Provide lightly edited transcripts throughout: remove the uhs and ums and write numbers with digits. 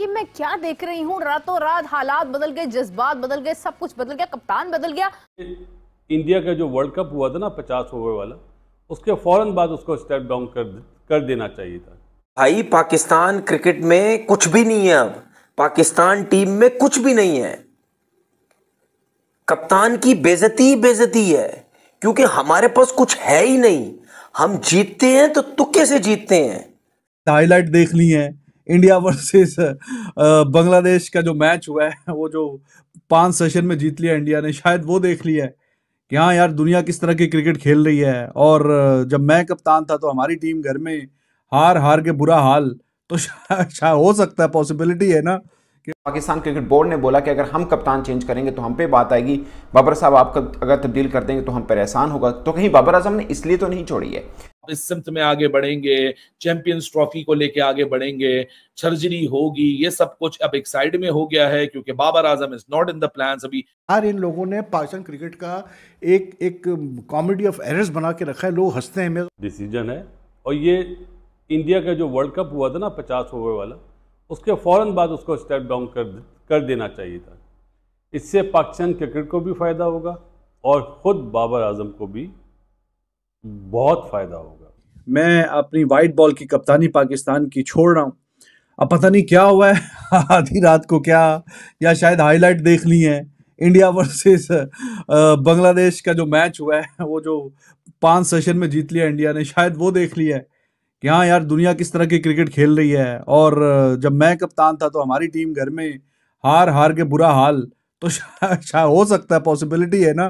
कि मैं क्या देख रही हूँ, रातों रात हालात बदल गए, जज्बात बदल गए, सब कुछ बदल गया, कप्तान बदल गया। इंडिया का जो वर्ल्ड कप हुआ था ना 50 ओवर वाला, उसके फौरन बाद उसको स्टेप डाउन कर देना चाहिए था। भाई पाकिस्तान क्रिकेट में कुछ भी नहीं है। अब पाकिस्तान टीम में कुछ भी नहीं है। कप्तान की बेइज्जती बेइज्जती है, क्योंकि हमारे पास कुछ है ही नहीं। हम जीतते हैं तो तुक्के से जीतते हैं। हाईलाइट देख ली है इंडिया वर्सेस बांग्लादेश का जो मैच हुआ है, वो जो 5 सेशन में जीत लिया इंडिया ने, शायद वो देख लिया है कि हाँ यार दुनिया किस तरह की क्रिकेट खेल रही है। और जब मैं कप्तान था तो हमारी टीम घर में हार हार के बुरा हाल, तो शायद हो सकता है, पॉसिबिलिटी है ना। पाकिस्तान क्रिकेट बोर्ड ने बोला कि अगर हम कप्तान चेंज करेंगे तो हम पे बात आएगी, बाबर साहब आप अगर तब्दील कर देंगे तो हम पर एहसान होगा। तो कहीं बाबर आजम ने इसलिए तो नहीं छोड़ी है। इस सिमत में आगे बढ़ेंगे, चैंपियंस ट्रॉफी को लेके आगे बढ़ेंगे, सर्जरी होगी, ये सब कुछ अब एक साइड में हो गया है क्योंकि Babar Azam is not in the plans. अभी यार इन लोगों ने पाकिस्तान क्रिकेट का एक कॉमेडी ऑफ एरर्स बना के रखा है। लोग हंसते हैं। डिसीजन है। और ये इंडिया का जो वर्ल्ड कप हुआ था ना 50 ओवर वाला, उसके फौरन बाद उसको स्टेप डाउन कर देना चाहिए था। इससे पाकिस्तान क्रिकेट को भी फायदा होगा और खुद बाबर आजम को भी बहुत फायदा होगा। मैं अपनी वाइट बॉल की कप्तानी पाकिस्तान की छोड़ रहा हूँ। अब पता नहीं क्या हुआ है आधी रात को क्या, या शायद हाईलाइट देख ली है इंडिया वर्सेस बांग्लादेश का जो मैच हुआ है, वो जो 5 सेशन में जीत लिया इंडिया ने, शायद वो देख लिया है कि हाँ यार दुनिया किस तरह की क्रिकेट खेल रही है। और जब मैं कप्तान था तो हमारी टीम घर में हार हार के बुरा हाल, तो शायद हो सकता है, पॉसिबिलिटी है ना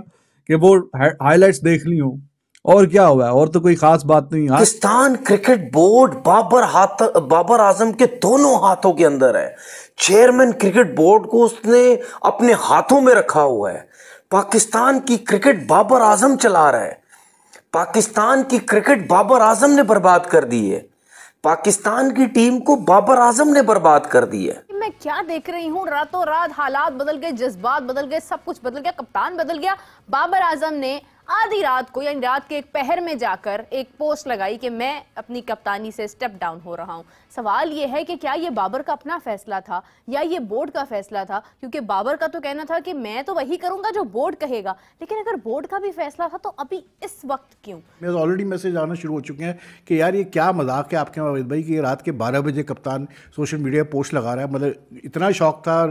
कि वो हाईलाइट्स देख ली हो। और क्या हुआ है, और तो कोई खास बात नहीं। पाकिस्तान क्रिकेट बोर्ड बाबर आजम के दोनों हाथों के अंदर है। चेयरमैन क्रिकेट बोर्ड को उसने अपने हाथों में रखा हुआ है। पाकिस्तान की क्रिकेट बाबर आजम चला रहा है। पाकिस्तान की क्रिकेट बाबर आजम ने बर्बाद कर दी है। पाकिस्तान की टीम को बाबर आजम ने बर्बाद कर दी है। मैं क्या देख रही हूँ, रातों रात हालात बदल गए, जज्बात बदल गए, सब कुछ बदल गया, कप्तान बदल गया। बाबर आजम ने आधी रात को यानी रात के एक पहर में जाकर एक पोस्ट लगाई कि मैं अपनी कप्तानी से स्टेप डाउन हो रहा हूं। सवाल यह है कि क्या ये बाबर का अपना फैसला था या ये बोर्ड का फैसला था? क्योंकि बाबर का तो कहना था कि मैं तो वही करूंगा जो बोर्ड कहेगा, लेकिन अगर बोर्ड का भी फैसला था तो अभी इस वक्त क्यों? मेरे ऑलरेडी मैसेज आना शुरू हो चुके हैं कि यार ये क्या मजाक है आपके वाहिद भाई कि रात के 12 बजे कप्तान सोशल मीडिया पोस्ट लगा रहा है। मतलब इतना शौक था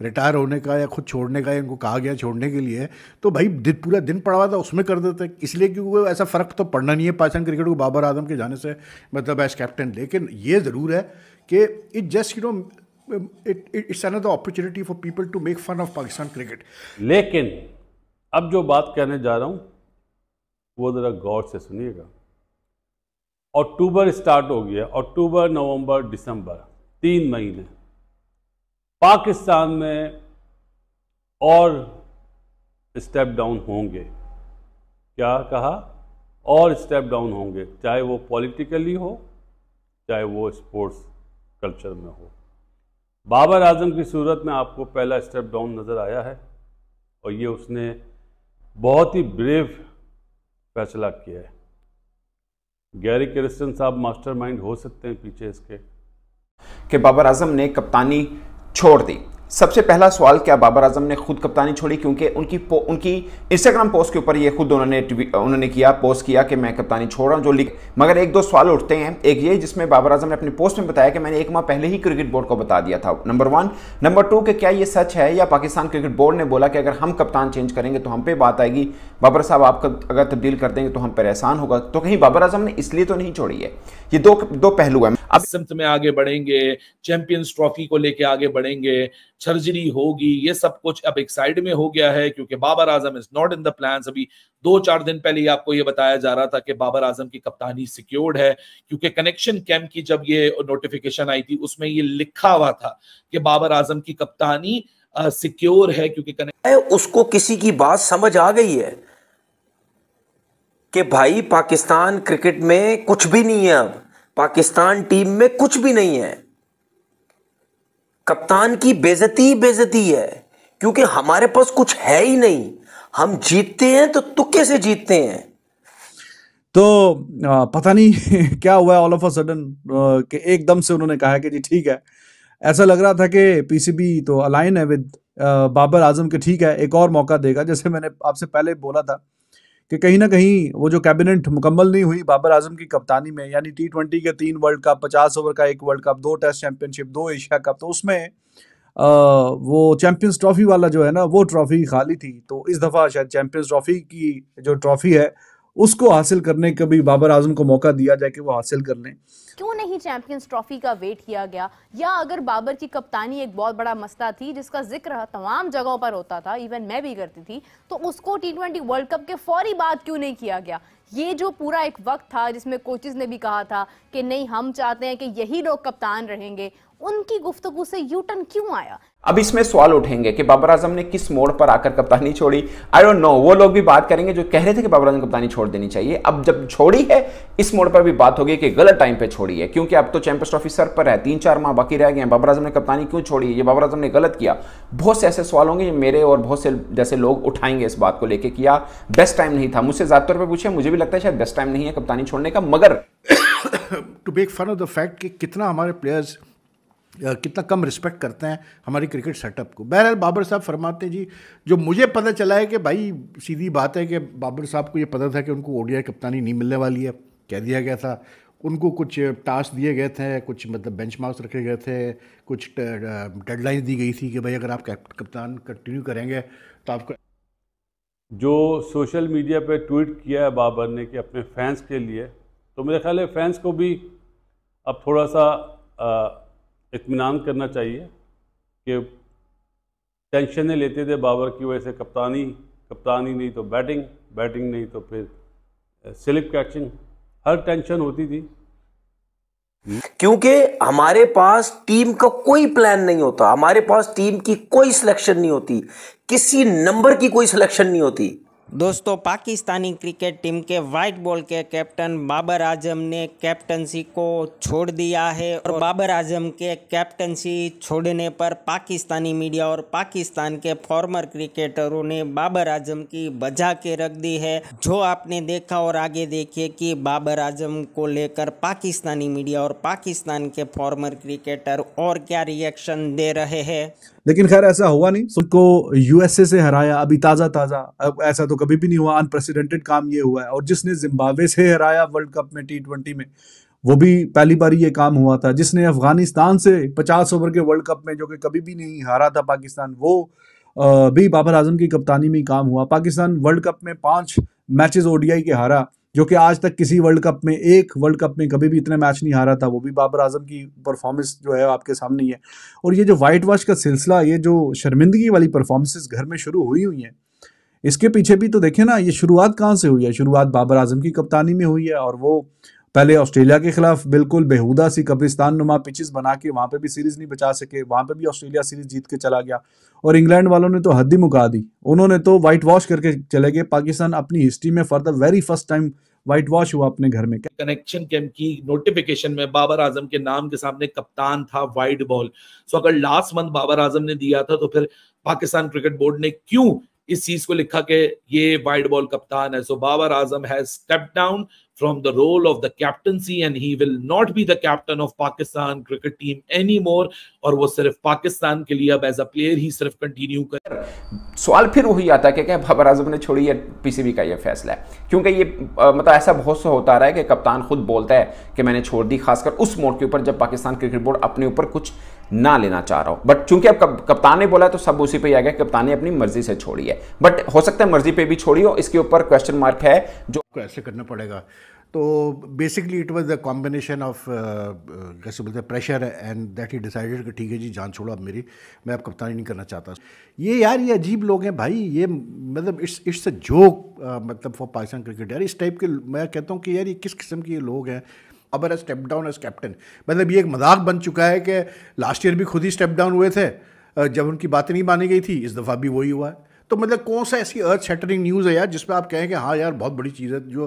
रिटायर होने का या खुद छोड़ने का, इनको कहा गया छोड़ने के लिए, तो भाई पूरा दिन पड़ा हुआ था उसमें कर देते, इसलिए क्योंकि ऐसा फ़र्क तो पड़ना नहीं है पाकिस्तान क्रिकेट को बाबर आजम के जाने से, मतलब एज कैप्टन। लेकिन ये ज़रूर है कि it just it's another opportunity for people to make fun of Pakistan cricket. लेकिन अब जो बात कहने जा रहा हूँ वो ज़रा गौर से सुनिएगा। अक्टूबर स्टार्ट हो गया, अक्टूबर, नवंबर, दिसंबर, 3 महीने पाकिस्तान में और स्टेप डाउन होंगे। क्या कहा? और स्टेप डाउन होंगे, चाहे वो पॉलिटिकली हो चाहे वो स्पोर्ट्स कल्चर में हो। बाबर आजम की सूरत में आपको पहला स्टेप डाउन नज़र आया है और ये उसने बहुत ही ब्रेव फैसला किया है। गैरी क्रिस्टन साहब मास्टरमाइंड हो सकते हैं पीछे इसके कि बाबर आजम ने कप्तानी छोड़ दी। सबसे पहला सवाल, क्या बाबर आजम ने खुद कप्तानी छोड़ी? क्योंकि उनकी इंस्टाग्राम पोस्ट के ऊपर ये खुद उन्होंने पोस्ट किया कि मैं कप्तानी छोड़ रहा हूं, जो मगर एक दो सवाल उठते हैं। एक ये जिसमें बाबर आजम ने अपनी पोस्ट में बताया कि मैंने 1 माह पहले ही क्रिकेट बोर्ड को बता दिया था, नंबर 1। नंबर 2 कि क्या ये सच है या पाकिस्तान क्रिकेट बोर्ड ने बोला कि अगर हम कप्तान चेंज करेंगे तो हम पे बात आएगी, बाबर साहब आप अगर तब्दील कर देंगे तो हम पर एहसान होगा। तो कहीं बाबर आजम ने इसलिए तो नहीं छोड़ी है। ये दो पहलू हैं। अब सिमत में आगे बढ़ेंगे, चैंपियंस ट्रॉफी को लेके आगे बढ़ेंगे, सर्जरी होगी, ये सब कुछ अब एक साइड में हो गया है क्योंकि Babar Azam is not in the plans. अभी 2-4 दिन पहले ही आपको ये बताया जा रहा था कि बाबर आजम की कप्तानी सिक्योर्ड है, क्योंकि कनेक्शन कैंप की जब ये नोटिफिकेशन आई थी उसमें ये लिखा हुआ था कि बाबर आजम की कप्तानी सिक्योर है, क्योंकि उसको किसी की बात समझ आ गई है कि भाई पाकिस्तान क्रिकेट में कुछ भी नहीं है। अब पाकिस्तान टीम में कुछ भी नहीं है। कप्तान की बेइज्जती बेइज्जती है, क्योंकि हमारे पास कुछ है ही नहीं। हम जीतते हैं तो तुक्के से जीतते हैं। तो पता नहीं क्या हुआ ऑल ऑफ अ सडन कि एकदम से उन्होंने कहा कि जी ठीक है, ऐसा लग रहा था कि पीसीबी तो अलाइन है विद बाबर आजम के, ठीक है एक और मौका देगा। जैसे मैंने आपसे पहले बोला था कि कहीं ना कहीं वो जो कैबिनेट मुकम्मल नहीं हुई बाबर आजम की कप्तानी में, यानी T20 के 3 वर्ल्ड कप, 50 ओवर का 1 world cup, 2 test championship, 2 Asia cup, तो उसमें वो चैंपियंस ट्रॉफी वाला जो है ना वो ट्रॉफी खाली थी। तो इस दफ़ा शायद चैंपियंस ट्रॉफी की जो ट्रॉफी है उसको हासिल करने का भी बाबर आजम को मौका दिया जाए कि वो हासिल कर लें। क्यों नहीं चैंपियंस ट्रॉफी का वेट किया गया? या अगर बाबर की कप्तानी एक बहुत बड़ा मसला थी जिसका जिक्र तमाम जगहों पर होता था, इवन मैं भी करती थी, तो उसको T20 वर्ल्ड कप के फौरी बाद क्यों नहीं किया गया? ये जो पूरा एक वक्त था जिसमें कोचेस ने भी कहा था कि नहीं हम चाहते हैं कि यही लोग कप्तान रहेंगे, उनकी गुफ्तगू से यू टर्न क्यों आया? अब इसमें सवाल उठेंगे कि बाबर आजम ने किस मोड़ पर आकर कप्तानी छोड़ी। आई डोंट नो, वो लोग भी बात करेंगे जो कह रहे थे कि बाबर आजम कप्तानी छोड़ देनी चाहिए। अब जब छोड़ी है इस मोड़ पर भी बात होगी कि गलत टाइम पे छोड़ी है, क्योंकि अब तो चैंपियंस ट्रॉफी सर पर है, 3-4 माह बाकी रह गए हैं। बाबर आजम ने कप्तानी क्यों छोड़ी, ये बाबर आजम ने गलत किया। बहुत से ऐसे सवाल होंगे मेरे और बहुत से जैसे लोग उठाएंगे इस बात को लेकर कि यार बेस्ट टाइम नहीं था। मुझसे ज्यादा तौर पर पूछे, मुझे भी लगता है शायद बेस्ट टाइम नहीं है कप्तानी छोड़ने का, मगर to make fun of the fact कि कितना हमारे प्लेयर्स कितना कम रिस्पेक्ट करते हैं हमारी क्रिकेट सेटअप को। बहरहाल बाबर साहब फरमाते हैं जी, जो मुझे पता चला है कि भाई सीधी बात है कि बाबर साहब को ये पता था कि उनको ओडीआई कप्तानी नहीं मिलने वाली है, कह दिया गया था। उनको कुछ टास्क दिए गए थे, कुछ मतलब बेंचमार्क्स रखे गए थे, कुछ डेडलाइंस दी गई थी कि भाई अगर आप कप्तान कंटिन्यू करेंगे तो आपको। जो सोशल मीडिया पे ट्वीट किया है बाबर ने कि अपने फैंस के लिए, तो मेरे ख्याल है फैंस को भी अब थोड़ा सा इत्मीनान करना चाहिए कि टेंशनें लेते थे बाबर की वजह से, कप्तानी नहीं तो बैटिंग नहीं तो फिर स्लिप कैचिंग, हर टेंशन होती थी। क्योंकि हमारे पास टीम का कोई प्लान नहीं होता, हमारे पास टीम की कोई सिलेक्शन नहीं होती, किसी नंबर की कोई सिलेक्शन नहीं होती। दोस्तों, पाकिस्तानी क्रिकेट टीम के वाइट बॉल के कैप्टन बाबर आजम ने कैप्टनसी को छोड़ दिया है और बाबर आजम के कैप्टनसी छोड़ने पर पाकिस्तानी मीडिया और पाकिस्तान के फॉर्मर क्रिकेटरों ने बाबर आजम की बजा के रख दी है। जो आपने देखा और आगे देखिए कि बाबर आजम को लेकर पाकिस्तानी मीडिया और पाकिस्तान के फॉर्मर क्रिकेटर और क्या रिएक्शन दे रहे हैं। लेकिन खैर ऐसा हुआ नहीं, सबको यूएसए से हराया अभी ताज़ा, अब ऐसा तो कभी भी नहीं हुआ, अनप्रेसिडेंटेड काम ये हुआ है। और जिसने जिम्बाब्वे से हराया वर्ल्ड कप में T20 में, वो भी पहली बार ये काम हुआ था। जिसने अफगानिस्तान से 50 ओवर के वर्ल्ड कप में, जो कि कभी भी नहीं हारा था पाकिस्तान, वो भी बाबर आजम की कप्तानी में ही काम हुआ। पाकिस्तान वर्ल्ड कप में 5 मैचेस ओडीआई के हारा, जो कि आज तक किसी वर्ल्ड कप में, एक वर्ल्ड कप में कभी भी इतने मैच नहीं हारा था। वो भी बाबर आजम की परफॉर्मेंस जो है आपके सामने ही है। और ये जो वाइट वॉश का सिलसिला, ये जो शर्मिंदगी वाली परफॉर्मेंसेस घर में शुरू हुई हैं, इसके पीछे भी तो देखें ना, ये शुरुआत कहाँ से हुई है। शुरुआत बाबर आजम की कप्तानी में हुई है, और वो पहले ऑस्ट्रेलिया के खिलाफ बिल्कुल बेहुदा सी कब्रिस्तान नुमा पिचेस बना के वहां पे भी सीरीज नहीं बचा सके, वहां पे भी ऑस्ट्रेलिया सीरीज जीत के चला गया। और इंग्लैंड वालों ने तो हद ही मुका दी, उन्होंने तो वाइट वॉश करके चले गए। पाकिस्तान अपनी हिस्ट्री में for the very first time white wash हुआ अपने घर में। कनेक्शन कैंप की नोटिफिकेशन में बाबर आजम के नाम के सामने कप्तान था वाइट बॉल। सो अगर लास्ट मंथ बाबर आजम ने दिया था तो फिर पाकिस्तान क्रिकेट बोर्ड ने क्यों इस चीज को लिखा कि ये वाइट बॉल कप्तान है? So Babar Azam has stepped down from the role of the captaincy and he will not be the captain of Pakistan cricket team anymore। और वो सिर्फ पाकिस्तान के लिए अब एज अ प्लेयर ही सिर्फ कंटिन्यू कर। सवाल फिर वही आता है कि क्या बाबर आजम ने छोड़ी है, पीसीबी का ये फैसला है? क्योंकि ये मतलब ऐसा बहुत सा होता रहा है कि कप्तान खुद बोलता है कि मैंने छोड़ दी, खासकर उस मोड के ऊपर जब पाकिस्तान क्रिकेट बोर्ड अपने ऊपर कुछ ना लेना चाह रहा हो। बट चूंकि अब कप्तान ने बोला तो सब उसी पे आ गया, कप्तान ने अपनी मर्जी से छोड़ी है। बट हो सकता है मर्जी पे भी छोड़ी हो, इसके ऊपर क्वेश्चन मार्क है जो ऐसे करना पड़ेगा। तो basically it was the combination of कैसे बोलते हैं pressure and that he decided कि ठीक है जी जान छोड़ो अब मेरी, मैं अब कप्तानी नहीं करना चाहता। ये यार ये अजीब लोग हैं भाई, ये मतलब इट्स अ जोक मतलब फॉर पाकिस्तान क्रिकेट। यार इस टाइप के मैं कहता हूँ कि यार ये किस किस्म के ये लोग हैं। अब as step down as captain, मतलब ये एक मजाक बन चुका है कि लास्ट ईयर भी खुद ही स्टेप डाउन हुए थे जब उनकी बातें नहीं मानी गई थी, इस दफ़ा भी वही हुआ है। तो मतलब कौन सा ऐसी अर्थ शैटरिंग न्यूज़ है यार जिसमें आप कहें कि हाँ यार बहुत बड़ी चीज़ है जो